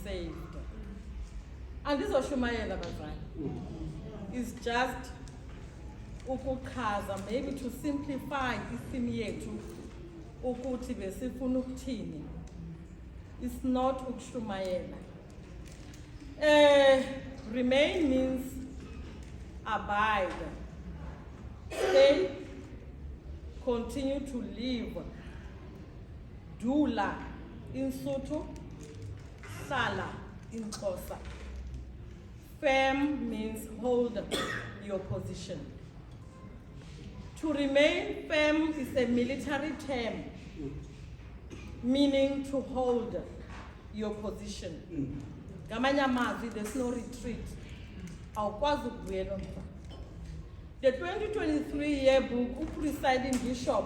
saved. And this Oshumayela Bazai is just ukuchaza, maybe to simplify isimi yethu ukuthi besifuna ukuthini. It's not ukushumayela. Remain means abide, stay, continue to live. Dula in Sotho, Sala in Xhosa. Firm means hold your position. To remain firm is a military term, meaning to hold your position. Ngamanye amazwi, there's no retreat. Awukwazi ukubuyela umva. The 2023 yearbook, presiding bishop,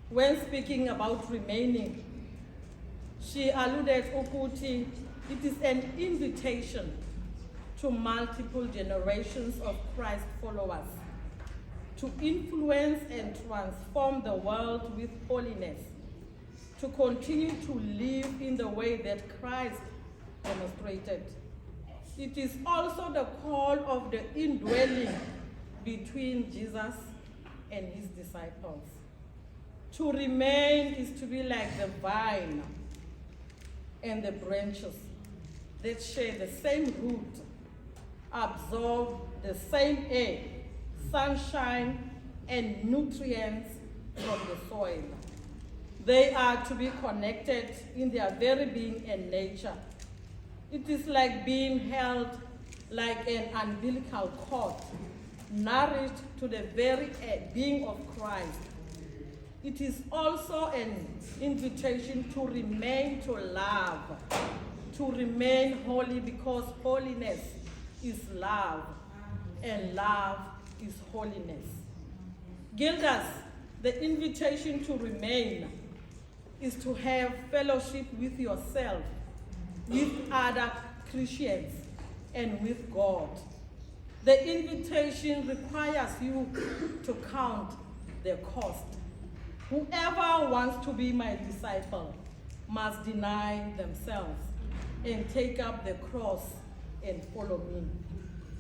when speaking about remaining, she alluded ukuthi it is an invitation to multiple generations of Christ followers to influence and transform the world with holiness, to continue to live in the way that Christ demonstrated. It is also the call of the indwelling between Jesus and his disciples. To remain is to be like the vine and the branches that share the same root, absorb the same air, sunshine, and nutrients from the soil. They are to be connected in their very being and nature. It is like being held like an umbilical cord, nourished to the very being of Christ. It is also an invitation to remain to love, to remain holy, because holiness is love, and love is holiness. Gildas, the invitation to remain is to have fellowship with yourself, with other Christians, and with God. The invitation requires you to count the cost. Whoever wants to be my disciple must deny themselves and take up the cross and follow me.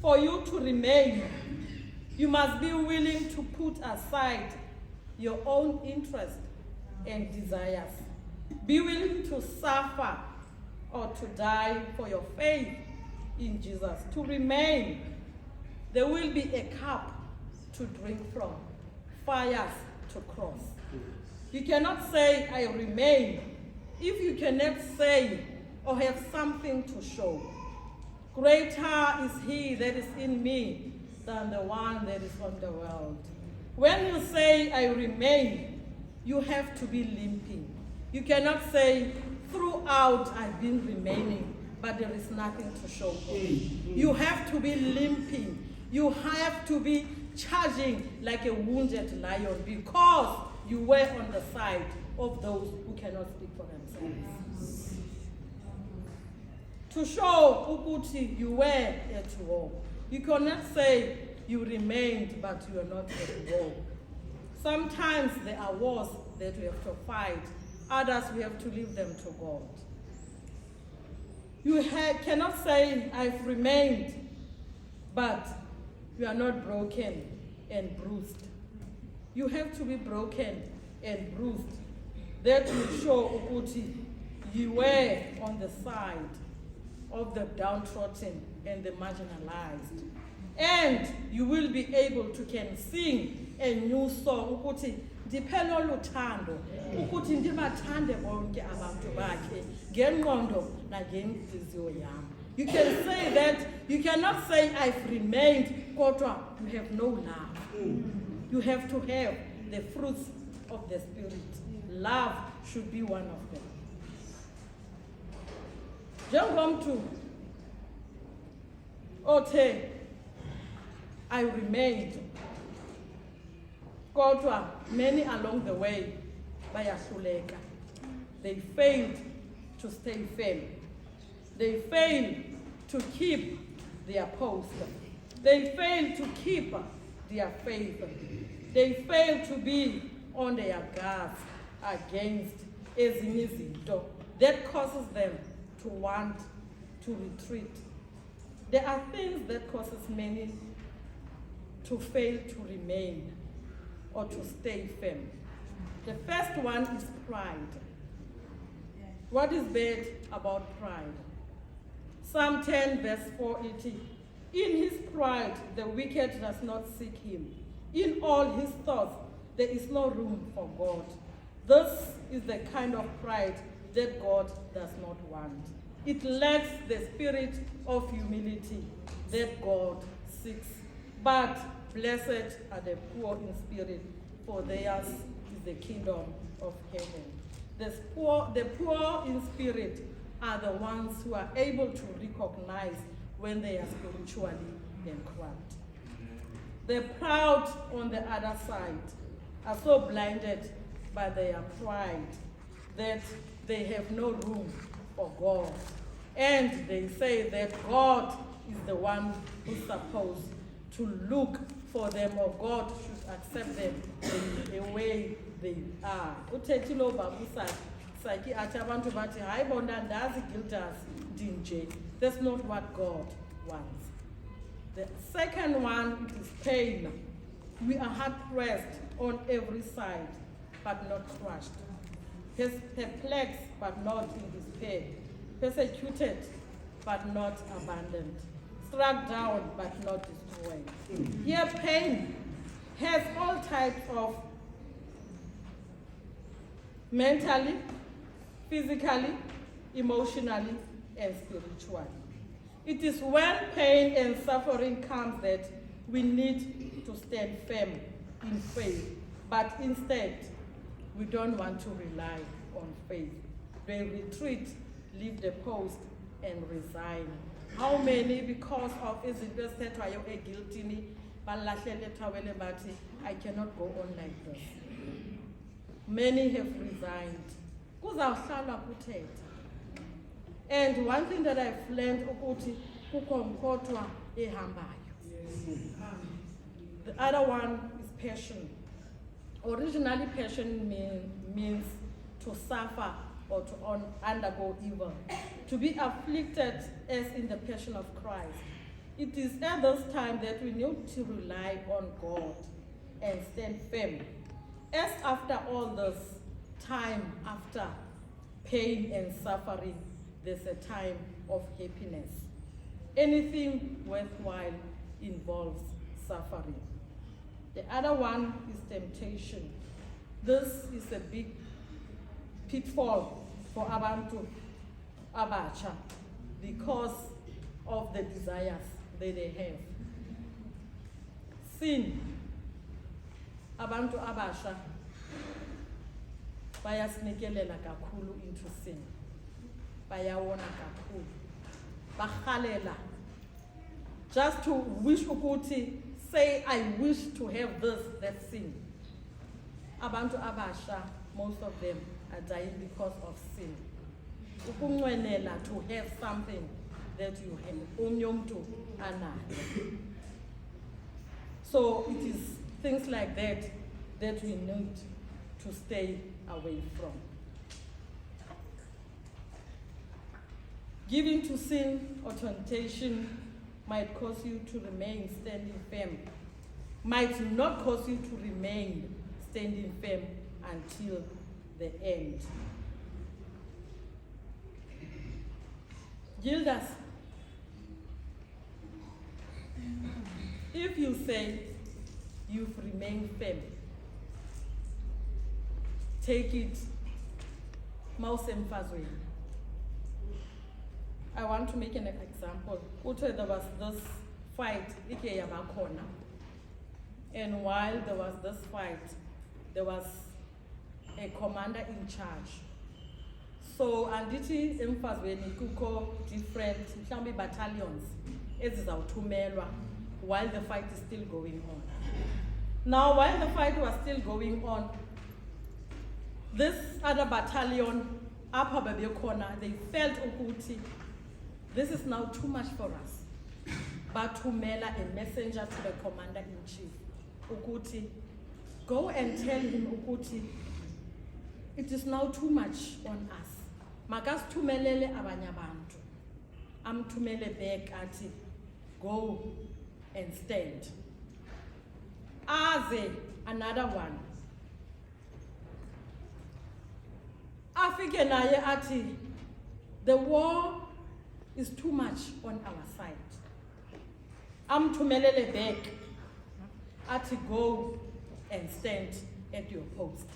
For you to remain, you must be willing to put aside your own interests and desires. Be willing to suffer or to die for your faith in Jesus. To remain, there will be a cup to drink from, fires to cross. You cannot say, I remain, if you cannot say or have something to show. Greater is he that is in me than the one that is on the world. When you say, I remain, you have to be limping. You cannot say, throughout I've been remaining, but there is nothing to show for me. You have to be limping. You have to be charging like a wounded lion, because you were on the side of those who cannot speak for themselves. To show ukuthi you were at war. You cannot say you remained, but you are not at war. Sometimes there are wars that we have to fight. Others we have to leave them to God. You cannot say, I've remained, but you are not broken and bruised. You have to be broken and bruised. That will show ukuthi you were on the side of the downtrodden and the marginalized. And you will be able to can sing a new song ukuthi ndiphelo luthando ukuthi ndibathande bonke abantu bakhe ngengqondo nangenhliziyo yami. You can say that. You cannot say I've remained kodwa you have no love. You have to have the fruits of the Spirit. Love should be one of them. Njengomntu othe I remained, kodwa many along the way bayahluleka. They failed to stay firm. They failed to keep their post. They failed to keep their faith. They failed to be on their guard against ezinye izinto that causes them to to want to retreat. There are things that causes many to fail to remain or to stay firm. The first one is pride. What is bad about pride? Psalm 10 verse 480. In his pride, the wicked does not seek him. In all his thoughts, there is no room for God. This is the kind of pride that God does not want. It lacks the spirit of humility that God seeks. But blessed are the poor in spirit, for theirs is the kingdom of heaven. The poor in spirit are the ones who are able to recognize when they are spiritually bankrupt. The proud, on the other side, are so blinded by their pride that they have no room for God. And they say that God is the one who's supposed to look for them, or God should accept them the way they are. Uthethile ubaba Saki athi abantu bathi hayi bona ndazi guilters ndinje. That's not what God wants. The second one is pain. We are hard pressed on every side, but not crushed. Perplexed, but not in despair. Persecuted, but not abandoned. Struck down, but not destroyed. Here, pain has all types of mentally, physically, emotionally, and spiritually. It is when pain and suffering comes that we need to stand firm in faith, but instead, we don't want to rely on faith. They retreat, leave the post, and resign. How many, because of izinto ezithethwayo egiltini, balahlele ethawele bathi, I cannot go on like this. Many have resigned. Kuzawuhlala kuthetha. And one thing that I've learned ukuthi kukho mkhothwa ehambayo. The other one is passion. Originally, passion means to suffer or to undergo evil, to be afflicted as in the passion of Christ. It is at this time that we need to rely on God and stand firm. As after all this time, after pain and suffering, there's a time of happiness. Anything worthwhile involves suffering. The other one is temptation. This is a big pitfall for abantu abatsha because of the desires that they have. Sin. Abantu abasha bayasnikelela kakhulu into sin. Bayawona kakhulu. Bakhalela. Just to wish ukuthi, say I wish to have this, that sin. Abantu abasha, most of them are dying because of sin. Ukunwenela, to have something that you have. Umnyomtu anayo. So it is things like that that we need to stay away from. Giving to sin or temptation might cause you to remain standing firm, might not cause you to remain standing firm until the end. Gildas, if you say you've remained firm, take it mouse emphasizing. I want to make an example. There was this fight, and while there was this fight, there was a commander in charge. So, anditi emphasizing kuko different battalions while the fight is still going on. Now, while the fight was still going on, this other battalion, they felt ukuthi, this is now too much for us. But to mail a messenger to the commander-in-chief, ukuthi, go and tell him ukuthi, it is now too much on us. makasithumelele abanye abantu, amthumele back athi go and stand. Aze another one afike naye athi the war is too much on our side, amthumelele back athi go and stand at your post.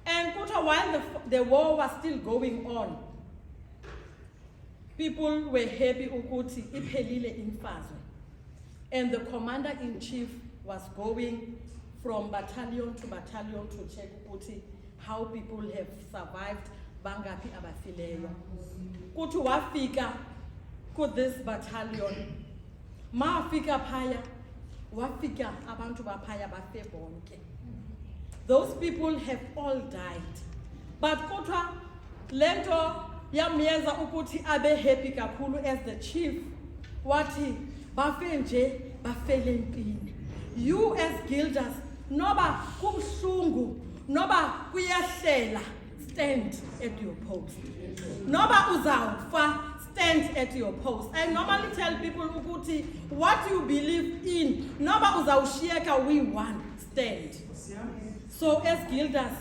And while the war was still going on, people were happy ukuthi iphelile imfazwe, and the commander-in-chief was going from battalion to battalion to check ukuthi how people have survived, bangapi abafileyo. Kuthi wafika ku this battalion, mafika phaya, wafika abantu baphaya bafe bonke. Those people have all died. But kutwa lento yamyenza ukuthi abe happy kakhulu as the chief. Wathi bafe nje bafele empini. You as guilders, noba kubuhlungu, noba kuyahlela, stand at your post. Noba uzawufa, stand at your post. I normally tell people ukuthi what you believe in, noba uzawushiyeka we want, stand. So as guilders,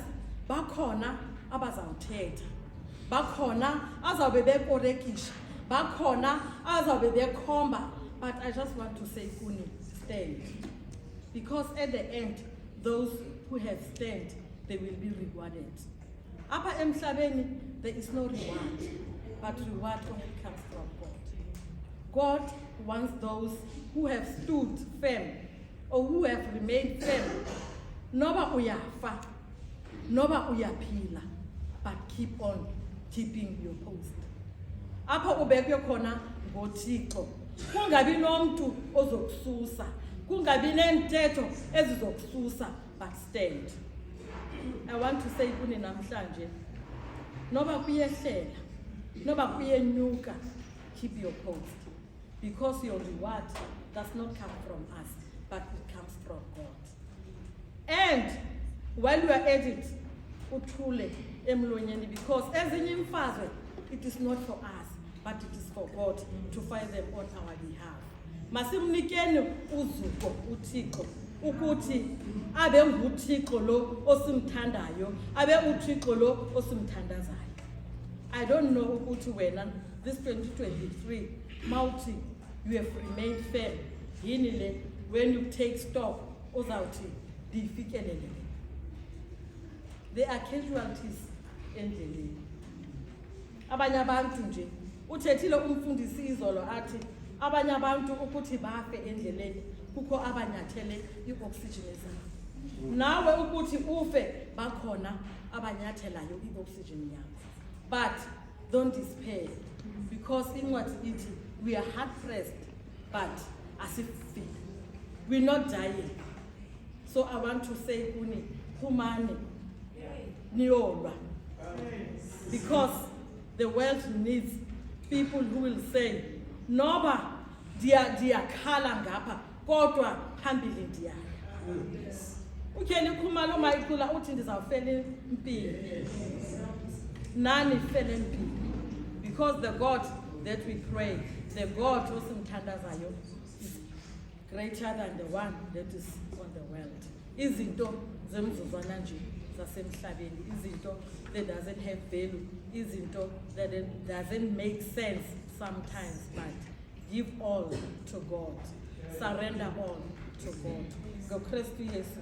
bakhona abazawuthetha, bakhona azawube bekorekisha, bakhona azawube bekhomba, but I just want to say kuni, stand. Because at the end, those who have stand, they will be rewarded. Apha emhlabeni, there is no reward, but reward only comes from God. God wants those who have stood firm or who have remained firm. Noba uyafa, noba uyaphila, but keep on keeping your post. Apha ubekwe khona ngoThixo. Kungabi nomuntu ozokususa, kungabi nentetho ezizokususa, but stand. I want to say kuni namhlanje, noba kuyehlela, noba kuyenyuka, keep your post. Because your reward does not come from us, but it comes from God. And while you are at it, uthule emlonyeni, because ezinye imfazwe, it is not for us, but it is for God to fight them on our behalf. Masimnikeni uzuko uThixo ukuthi abe nguThixo lo osimthandayo, abe uThixo lo osimthandazayo. I don't know ukuthi wena this 2023 mawuthi you have remained firm yini le when you take stock uzawuthi difikelele. There are casualties endleleni. Abanye abantu nje uthethile umfundisi izolo athi abanye abantu ukuthi bafe endleleni kukho abanyathele ioxygen ezabo. Nawe ukuthi ufe bakhona abanyathelayo ioxygen yakho. But don't despair, because incwadi ithi we are hard pressed but asifi. We're not dying. So I want to say kuni humane niyolwa, because the world needs people who will say noba diyakhala ngapha kodwa phambili ndiyaya. Ukheni khumalo mayicula uthi ndizawufela impilo, nani fele impilo, because the God that we pray, the God osimthandazayo, is greater than the one that is on the world. Izinto zemzuzwana nje zasemhlabeni, izinto that doesn't have value, izinto that doesn't make sense sometimes, but give all to God. Surrender all to God. Go Christ Yesu.